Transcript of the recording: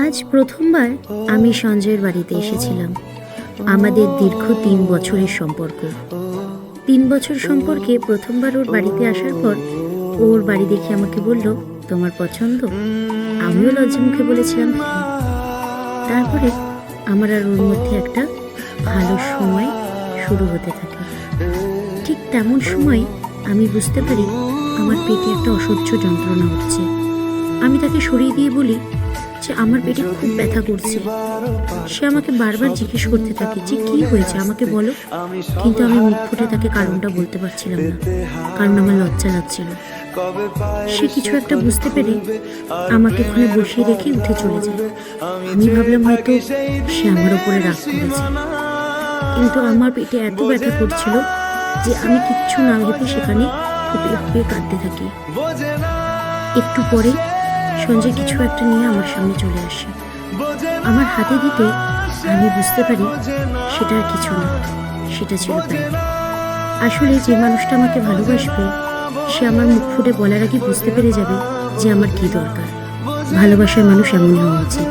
আজ প্রথমবার আমি সঞ্জয়ের বাড়িতে এসেছিলাম। আমাদের দীর্ঘ ৩ বছরের সম্পর্ক। ৩ বছর সম্পর্কে প্রথমবার ওর বাড়িতে আসার পর ওর বাড়ি দেখে আমাকে বলল, তোমার পছন্দ? আমিও লজ্জা মুখে বলেছিলাম হ্যাঁ। তারপরে আমার আর ওর মধ্যে একটা ভালো সময় শুরু হতে থাকে। ঠিক তেমন সময় আমি বুঝতে পারি আমার পেটে একটা অসহ্য যন্ত্রণা হচ্ছে। আমি তাকে সরিয়ে দিয়ে বলি যে আমার পেটে খুব ব্যথা করছে। সে আমাকে বারবার জিজ্ঞেস করতে থাকে যে কি হয়েছে আমাকে বলো, কিন্তু আমি মুখ ফুটে তাকে কারণটা বলতে পারছিলাম না, কারণ আমার লজ্জা লাগছিল। সে কিছু একটা বুঝতে পেরে আমাকে ওখানে বসিয়ে রেখে উঠে চলে যায়। আমি ভাবলাম হয়তো সে আমার ওপরে রাগ করেছে, কিন্তু আমার পেটে এত ব্যথা করছিল যে আমি কিচ্ছু না ভেবে সেখানে ফুপিয়ে ফুপিয়ে কাঁদতে থাকি। একটু পরে সঞ্জয় কিছু একটা নিয়ে আমার সামনে চলে আসে। আমার হাতে দিতে আমি বুঝতে পারি সেটা আর কিছু না, সেটা ছিল প্যান্ট। আসলে যে মানুষটা আমাকে ভালোবাসবে সে আমার মুখ ফুটে বলার আগে বুঝতে পেরে যাবে যে আমার কি দরকার। ভালোবাসার মানুষ এমন হওয়া উচিত।